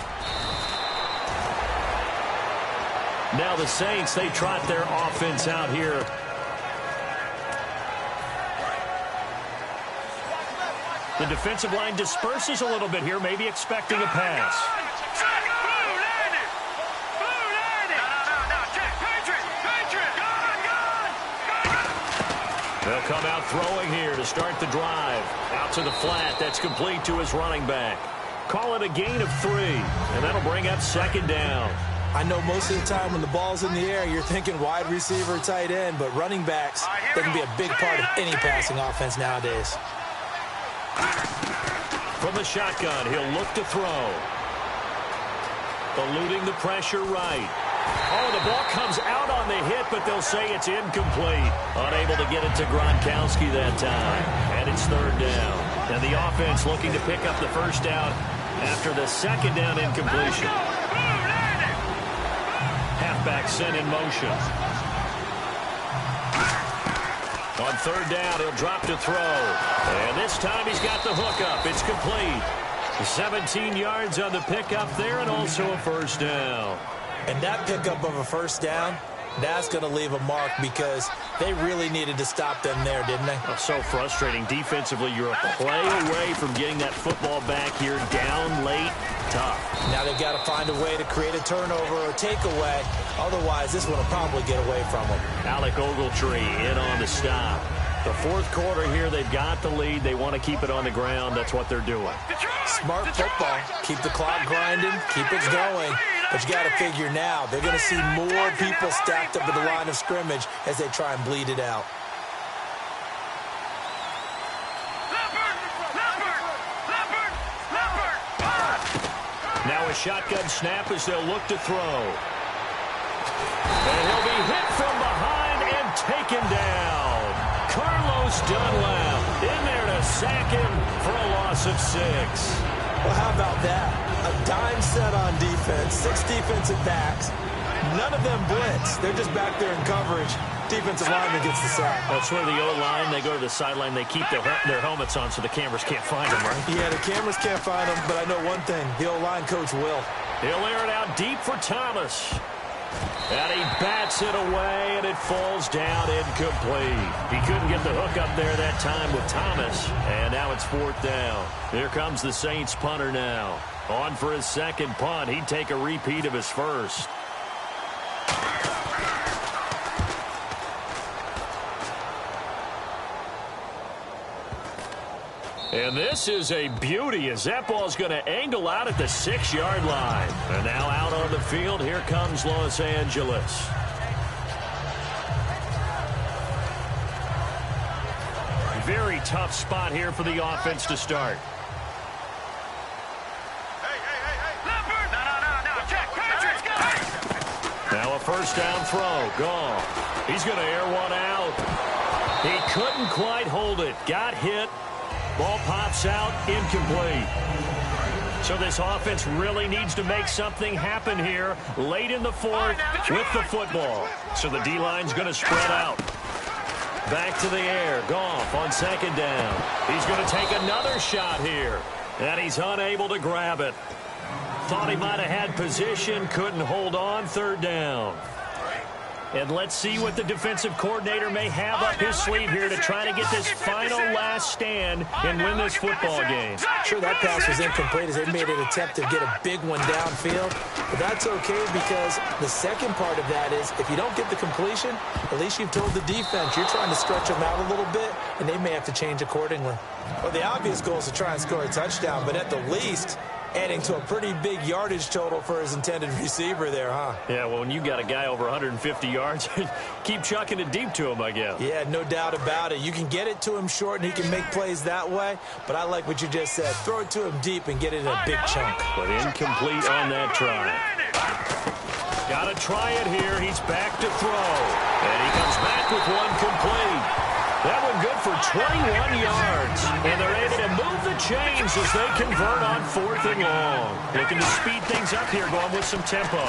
Now the Saints, they trot their offense out here. The defensive line disperses a little bit here, maybe expecting a pass. They'll come out throwing here to start the drive. Out to the flat. That's complete to his running back. Call it a gain of 3, and that'll bring up 2nd down. I know most of the time when the ball's in the air, you're thinking wide receiver, tight end, but running backs, they can be a big part of any passing offense nowadays. From the shotgun, he'll look to throw. Eluding the pressure right. Oh, the ball comes out on the hit, but they'll say it's incomplete. Unable to get it to Gronkowski that time. And it's 3rd down. And the offense looking to pick up the 1st down after the 2nd down incompletion. Halfback sent in motion. On 3rd down, he'll drop to throw. And this time he's got the hook up. It's complete. 17 yards on the pickup there, and also a 1st down. And that pickup of a 1st down, that's going to leave a mark because they really needed to stop them there, didn't they? Oh, so frustrating. Defensively, you're a play away from getting that football back here down late. Tough. Now they've got to find a way to create a turnover or takeaway. Otherwise, this one will probably get away from them. Alec Ogletree in on the stop. The 4th quarter here, they've got the lead. They want to keep it on the ground. That's what they're doing. Smart football. Keep the clock grinding. Keep it going. But you got to figure now, they're going to see more people stacked up at the line of scrimmage as they try and bleed it out. Now a shotgun snap as they'll look to throw. And he'll be hit from behind and taken down. Carlos Dunlap in there to sack him for a loss of 6. Well, how about that? A dime set on defense, 6 defensive backs. None of them blitz. They're just back there in coverage. Defensive lineman gets the sack. That's where the O-line, they go to the sideline, they keep their helmets on so the cameras can't find them, right? Yeah, the cameras can't find them, but I know one thing. The O-line coach will. He'll air it out deep for Thomas. And he bats it away, and it falls down incomplete. He couldn't get the hook up there that time with Thomas, and now it's 4th down. Here comes the Saints punter now. On for his 2nd punt. He'd take a repeat of his 1st. And this is a beauty as that ball's going to angle out at the 6-yard line. And now out on the field, here comes Los Angeles. Very tough spot here for the offense to start. first down throw. Goff. He's going to air one out. He couldn't quite hold it. Got hit. Ball pops out. Incomplete. So this offense really needs to make something happen here late in the fourth with the football. So the D-line's going to spread out. Back to the air. Goff on second down. He's going to take another shot here. And he's unable to grab it. Thought he might have had position. Couldn't hold on. Third down. And let's see what the defensive coordinator may have up his sleeve here to try to get this final last stand and win this football game. Sure, that pass was incomplete as they made an attempt to get a big one downfield. But that's okay because the second part of that is if you don't get the completion, at least you've told the defense you're trying to stretch them out a little bit, and they may have to change accordingly. Well, the obvious goal is to try and score a touchdown, but at the least, adding to a pretty big yardage total for his intended receiver there, huh? Yeah, well, when you got a guy over 150 yards, keep chucking it deep to him, I guess. Yeah, no doubt about it. You can get it to him short, and he can make plays that way, but I like what you just said. Throw it to him deep and get it in a big chunk. But incomplete on that try. Got to try it here. He's back to throw. And he comes back with one complete. That one good for 21 yards. And they're able to move the chains as they convert on 4th and long. Looking to speed things up here, going with some tempo.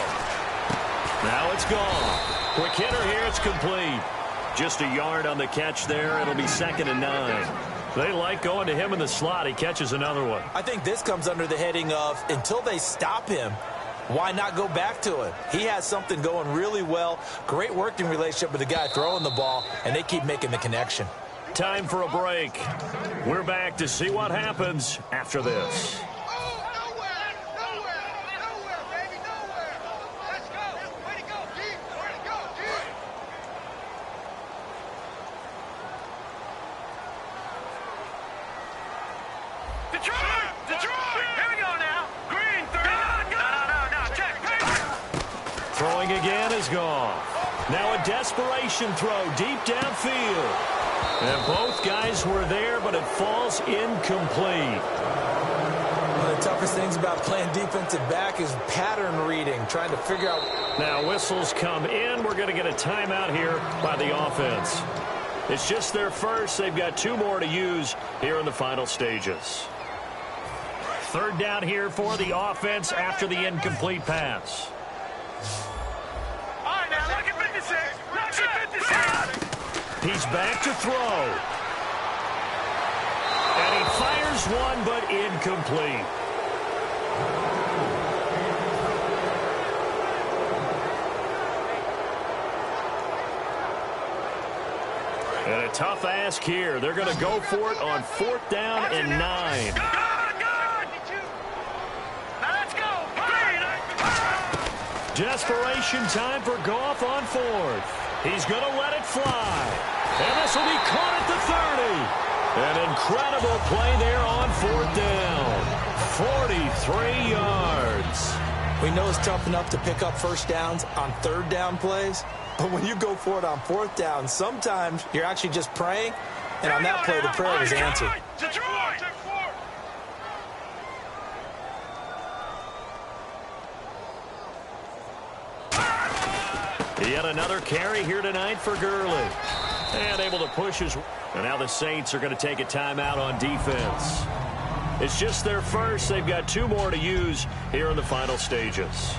Now it's gone. Quick hitter here, it's complete. Just a yard on the catch there. It'll be 2nd and 9. They like going to him in the slot. He catches another one. I think this comes under the heading of until they stop him, why not go back to it? He has something going really well. Great working relationship with the guy throwing the ball, and they keep making the connection. Time for a break. We're back to see what happens after this. Throwing again is gone. Now a desperation throw deep downfield. And both guys were there, but it falls incomplete. One of the toughest things about playing defensive back is pattern reading, trying to figure out. Now whistles come in. We're going to get a timeout here by the offense. It's just their first. They've got 2 more to use here in the final stages. 3rd down here for the offense after the incomplete pass. He's back to throw. And he fires one, but incomplete. And a tough ask here. They're going to go for it on 4th down and 9. Desperation time for Goff on 4th. He's going to let it fly. And this will be caught at the 30. An incredible play there on 4th down. 43 yards. We know it's tough enough to pick up first downs on 3rd down plays, but when you go for it on 4th down, sometimes you're actually just praying, and on that play, the prayer was answered. Yet another carry here tonight for Gurley. And able to push his. And now the Saints are going to take a timeout on defense. It's just their first. They've got 2 more to use here in the final stages.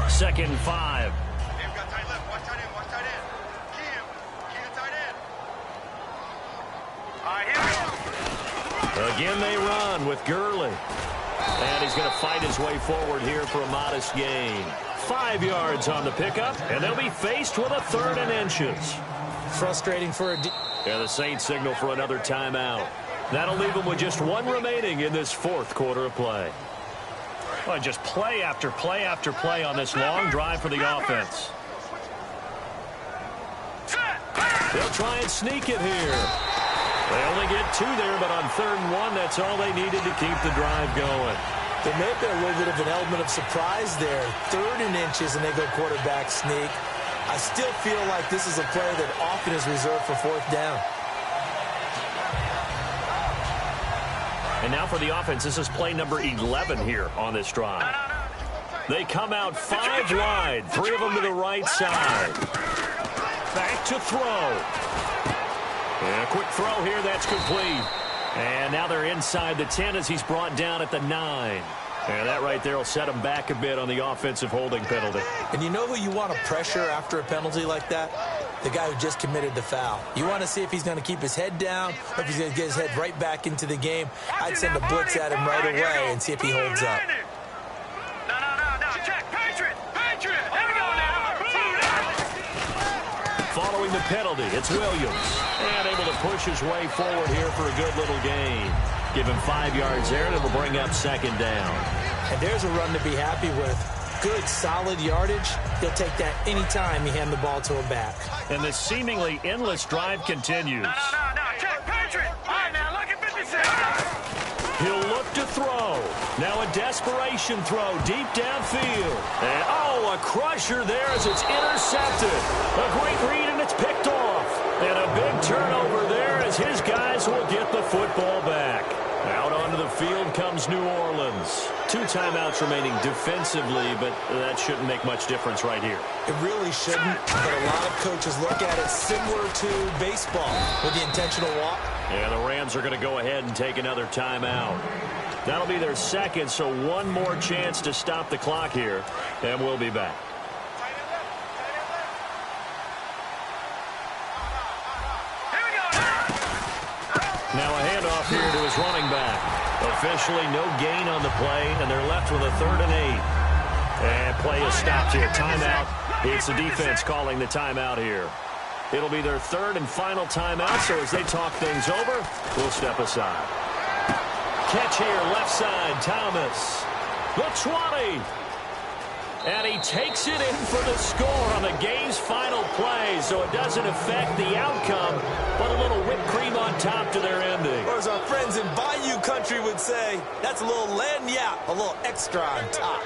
2nd and 5. Again they run with Gurley. And he's going to fight his way forward here for a modest gain. 5 yards on the pickup, and they'll be faced with a 3rd and inches. Frustrating for a... Yeah, the Saints signal for another timeout. That'll leave them with just 1 remaining in this 4th quarter of play. Well, just play after play after play on this long drive for the offense. They'll try and sneak it here. They only get 2 there, but on 3rd and 1, that's all they needed to keep the drive going. There may have been a little bit of an element of surprise there. 3rd and inches, and they go quarterback sneak. I still feel like this is a play that often is reserved for 4th down. And now for the offense, this is play number 11 here on this drive. They come out 5 wide, 3 of them to the right side. Back to throw. And a quick throw here, that's complete. And now they're inside the 10 as he's brought down at the 9. And that right there will set him back a bit on the offensive holding penalty. And you know who you want to pressure after a penalty like that? The guy who just committed the foul. You want to see if he's going to keep his head down or if he's going to get his head right back into the game. I'd send a blitz at him right away and see if he holds up. No, check. Patriot. Here we go now. Following the penalty, it's Williams. And able to push his way forward here for a good little gain. Give him 5 yards there, and it'll bring up 2nd down. And there's a run to be happy with. Good, solid yardage. He'll take that any time you hand the ball to him back. And this seemingly endless drive continues. No, check. Patriot. All right, now, look at 56. He'll look to throw. Now a desperation throw deep downfield. And, a crusher there as it's intercepted. A great read, and it's picked off. And a big turnover there as his guys will get the football back. Out onto the field comes New Orleans. 2 timeouts remaining defensively, but that shouldn't make much difference right here. It really shouldn't, but a lot of coaches look at it similar to baseball with the intentional walk. And the Rams are going to go ahead and take another timeout. That'll be their 2nd, so one more chance to stop the clock here, and we'll be back. Now a handoff here to his running back. Officially no gain on the play, and they're left with a 3rd and 8. And play is stopped here. Timeout. It's the defense calling the timeout here. It'll be their 3rd and final timeout, so as they talk things over, we'll step aside. Catch here, left side, Thomas. The 20. And he takes it in for the score on the game's final play, so it doesn't affect the outcome, but a little whipped cream on top to their ending. Or as our friends in Bayou country would say, that's a little lagniappe, a little extra on top.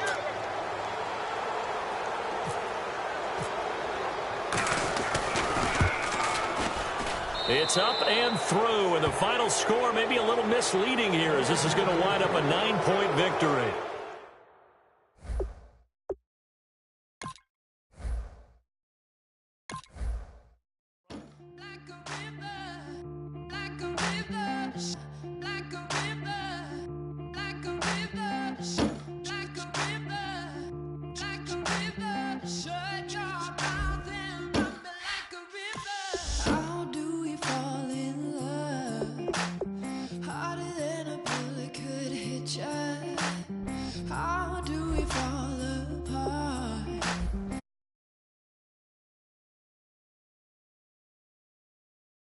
It's up and through, and the final score may be a little misleading here as this is going to wind up a 9-point victory.